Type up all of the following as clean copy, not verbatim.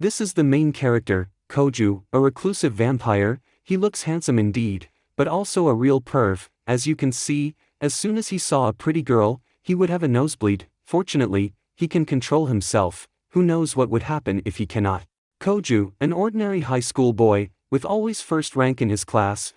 This is the main character, Koju, a reclusive vampire. He looks handsome indeed, but also a real perv. As you can see, as soon as he saw a pretty girl, he would have a nosebleed. Fortunately, he can control himself. Who knows what would happen if he cannot. Koju, an ordinary high school boy, with always first rank in his class,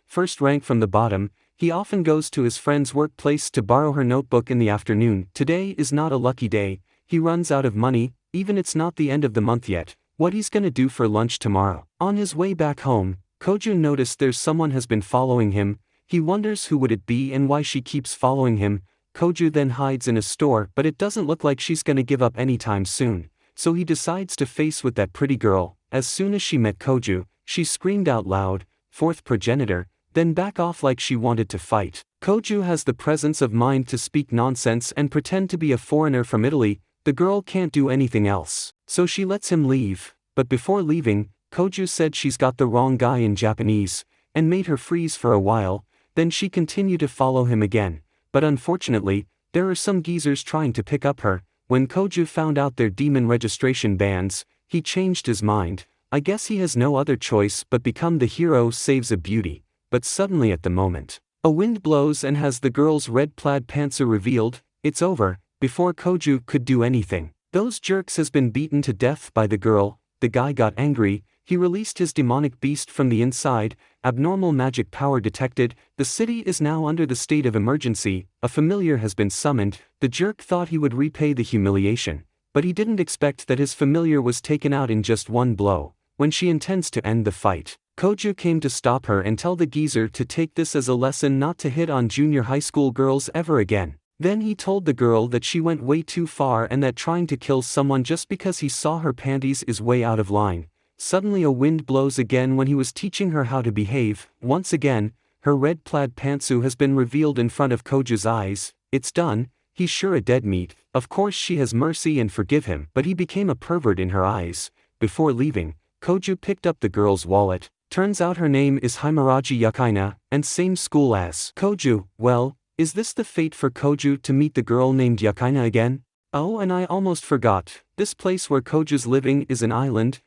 first rank from the bottom. He often goes to his friend's workplace to borrow her notebook in the afternoon. Today is not a lucky day. He runs out of money, even it's not the end of the month yet. What he's gonna do for lunch tomorrow. On his way back home, Koju noticed there's someone has been following him. He wonders who would it be and why she keeps following him. Koju then hides in a store, but it doesn't look like she's gonna give up anytime soon. So he decides to face with that pretty girl. As soon as she met Koju, she screamed out loud, "Fourth progenitor," then back off like she wanted to fight. Koju has the presence of mind to speak nonsense and pretend to be a foreigner from Italy. The girl can't do anything else, so she lets him leave. But before leaving, Koju said she's got the wrong guy in Japanese, and made her freeze for a while. Then she continued to follow him again. But unfortunately, there are some geezers trying to pick up her. When Koju found out their demon registration bans, he changed his mind. I guess he has no other choice but become the hero saves a beauty. But suddenly at the moment, a wind blows and has the girl's red plaid pantsuit revealed. It's over. Before Koju could do anything, those jerks has been beaten to death by the girl. The guy got angry. He released his demonic beast from the inside. Abnormal magic power detected. The city is now under the state of emergency. A familiar has been summoned. The jerk thought he would repay the humiliation, but he didn't expect that his familiar was taken out in just one blow. When she intends to end the fight, Koju came to stop her and tell the geezer to take this as a lesson not to hit on junior high school girls ever again. Then he told the girl that she went way too far and that trying to kill someone just because he saw her panties is way out of line. Suddenly a wind blows again when he was teaching her how to behave. Once again, her red plaid pantsuit has been revealed in front of Koju's eyes. It's done. He's sure a dead meat. Of course she has mercy and forgive him, but he became a pervert in her eyes. Before leaving, Koju picked up the girl's wallet. Turns out her name is Himuraji Yukaina, and same school as Koju. Well, is this the fate for Koju to meet the girl named Yukaina again? Oh, and I almost forgot. This place where Koju's living is an island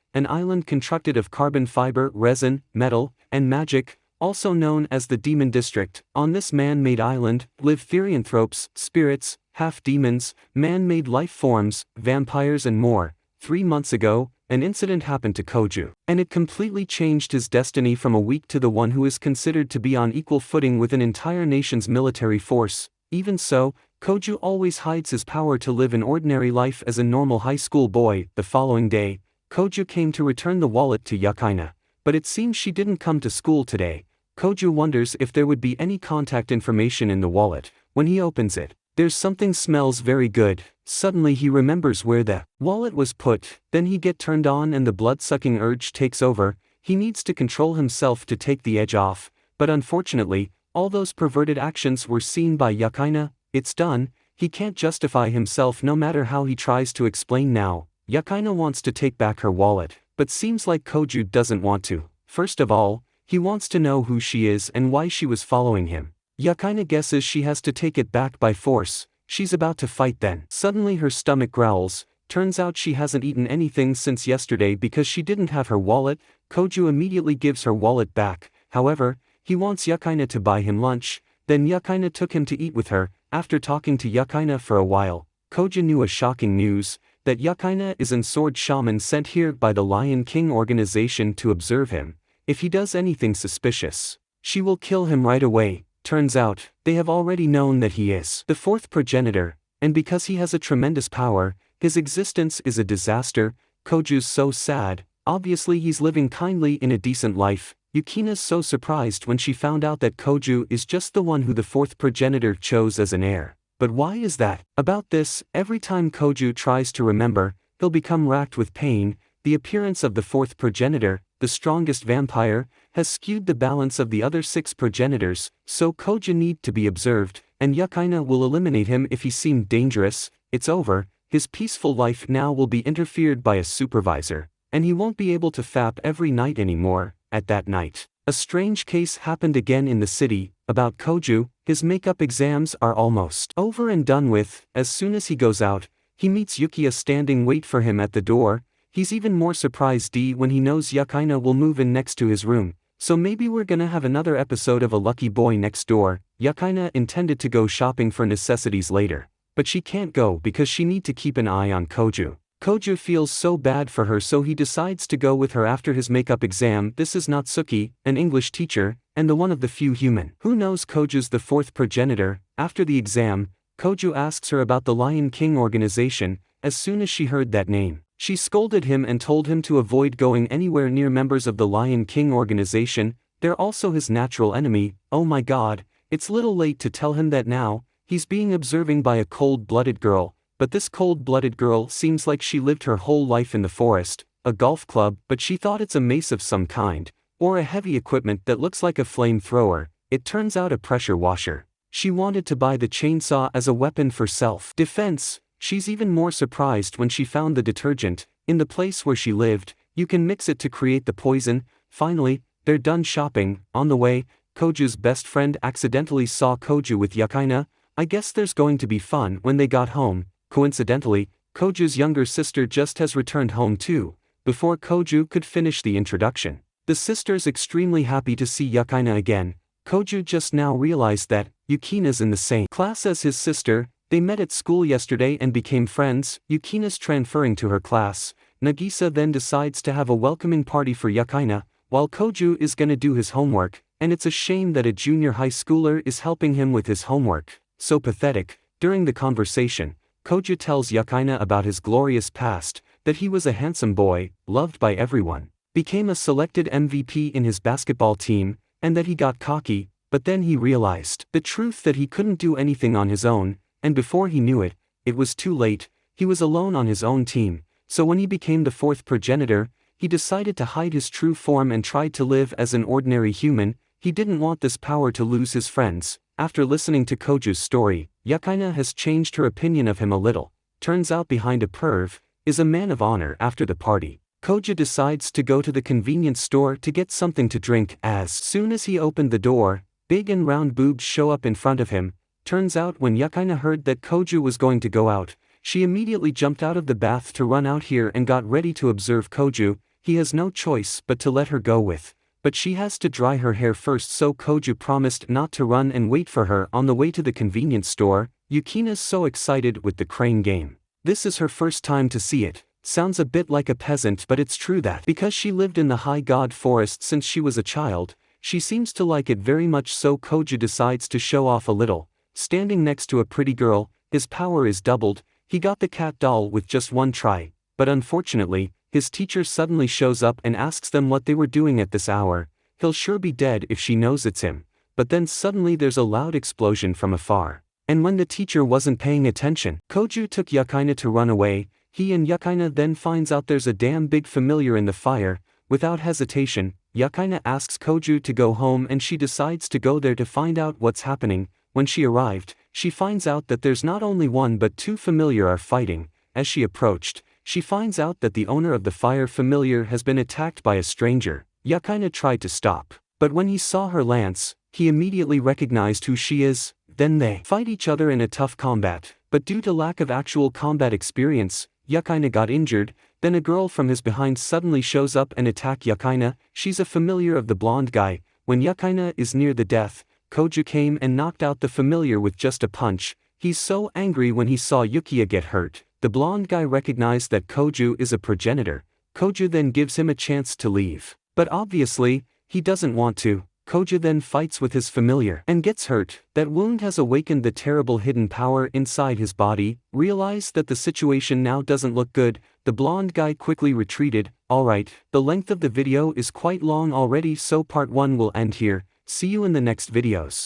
constructed of carbon fiber, resin, metal, and magic, also known as the Demon District. On this man-made island live therianthropes, spirits, half-demons, man-made life forms, vampires and more. 3 months ago, an incident happened to Koju, and it completely changed his destiny from a weak to the one who is considered to be on equal footing with an entire nation's military force. Even so, Koju always hides his power to live an ordinary life as a normal high school boy. The following day, Koju came to return the wallet to Yukaina, but it seems she didn't come to school today. Koju wonders if there would be any contact information in the wallet. When he opens it, there's something smells very good. Suddenly he remembers where the wallet was put. Then he gets turned on and the blood-sucking urge takes over. He needs to control himself to take the edge off, but unfortunately, all those perverted actions were seen by Yukaina. It's done. He can't justify himself no matter how he tries to explain now. Yukaina wants to take back her wallet, but seems like Koju doesn't want to. First of all, he wants to know who she is and why she was following him. Yukaina guesses she has to take it back by force. She's about to fight then. Suddenly her stomach growls. Turns out she hasn't eaten anything since yesterday because she didn't have her wallet. Koju immediately gives her wallet back. However, he wants Yukaina to buy him lunch. Then Yukaina took him to eat with her. After talking to Yukaina for a while, Koju knew a shocking news, that Yukaina is an sword shaman sent here by the Lion King organization to observe him. If he does anything suspicious, she will kill him right away. Turns out, they have already known that he is the fourth progenitor, and because he has a tremendous power, his existence is a disaster. Koju's so sad. Obviously he's living kindly in a decent life. Yukaina's so surprised when she found out that Koju is just the one who the fourth progenitor chose as an heir. But why is that? About this, every time Koju tries to remember, he'll become racked with pain. The appearance of the fourth progenitor, the strongest vampire, has skewed the balance of the other 6 progenitors, so Koju need to be observed, and Yukaina will eliminate him if he seemed dangerous. It's over. His peaceful life now will be interfered by a supervisor, and he won't be able to fap every night anymore. At that night, a strange case happened again in the city. About Koju, his makeup exams are almost over and done with. As soon as he goes out, he meets Yukiya standing wait for him at the door. He's even more surprised when he knows Yakaina will move in next to his room, so maybe we're gonna have another episode of A Lucky Boy Next Door. Yakaina intended to go shopping for necessities later, but she can't go because she need to keep an eye on Koju. Koju feels so bad for her, so he decides to go with her after his makeup exam. This is Natsuki, an English teacher, and the one of the few human who knows Koju's the fourth progenitor. After the exam, Koju asks her about the Lion King organization. As soon as she heard that name, she scolded him and told him to avoid going anywhere near members of the Lion King organization. They're also his natural enemy. Oh my god, it's little late to tell him that now. He's being observed by a cold-blooded girl, but this cold-blooded girl seems like she lived her whole life in the forest, a golf club, but she thought it's a mace of some kind, or a heavy equipment that looks like a flamethrower. It turns out a pressure washer. She wanted to buy the chainsaw as a weapon for self-defense. She's even more surprised when she found the detergent in the place where she lived. You can mix it to create the poison. Finally, they're done shopping. On the way, Koju's best friend accidentally saw Koju with Yakaina. I guess there's going to be fun when they got home. Coincidentally, Koju's younger sister just has returned home too. Before Koju could finish the introduction, the sister's extremely happy to see Yakaina again. Koju just now realized that Yukina's in the same class as his sister. They met at school yesterday and became friends. Yukina's transferring to her class. Nagisa then decides to have a welcoming party for Yakaina, while Koju is gonna do his homework, and it's a shame that a junior high schooler is helping him with his homework. So pathetic. During the conversation, Koju tells Yakaina about his glorious past, that he was a handsome boy, loved by everyone, became a selected MVP in his basketball team, and that he got cocky, but then he realized the truth that he couldn't do anything on his own, and before he knew it, it was too late. He was alone on his own team, so when he became the fourth progenitor, he decided to hide his true form and tried to live as an ordinary human. He didn't want this power to lose his friends. After listening to Koju's story, Yakaina has changed her opinion of him a little. Turns out behind a perv is a man of honor. After the party, Koju decides to go to the convenience store to get something to drink. As soon as he opened the door, big and round boobs show up in front of him. Turns out when Yakaina heard that Koju was going to go out, she immediately jumped out of the bath to run out here and got ready to observe Koju. He has no choice but to let her go with, but she has to dry her hair first, so Koju promised not to run and wait for her on the way to the convenience store. Yukina's so excited with the crane game. This is her first time to see it. Sounds a bit like a peasant, but it's true that because she lived in the high god forest since she was a child, she seems to like it very much, so Koju decides to show off a little. Standing next to a pretty girl, his power is doubled. He got the cat doll with just one try, but unfortunately, his teacher suddenly shows up and asks them what they were doing at this hour. He'll sure be dead if she knows it's him. But then suddenly there's a loud explosion from afar. And when the teacher wasn't paying attention, Koju took Yakaina to run away. He and Yakaina then finds out there's a damn big familiar in the fire. Without hesitation, Yakaina asks Koju to go home and she decides to go there to find out what's happening. When she arrived, she finds out that there's not only one but two familiar are fighting. As she approached, she finds out that the owner of the fire familiar has been attacked by a stranger. Yakaina tried to stop, but when he saw her lance, he immediately recognized who she is. Then they fight each other in a tough combat, but due to lack of actual combat experience, Yakaina got injured. Then a girl from his behind suddenly shows up and attacks Yakaina. She's a familiar of the blonde guy. When Yakaina is near the death, Koju came and knocked out the familiar with just a punch. He's so angry when he saw Yukiya get hurt. The blonde guy recognized that Koju is a progenitor. Koju then gives him a chance to leave, but obviously, he doesn't want to. Koju then fights with his familiar and gets hurt. That wound has awakened the terrible hidden power inside his body. Realized that the situation now doesn't look good, the blonde guy quickly retreated. Alright, the length of the video is quite long already, so part 1 will end here. See you in the next videos.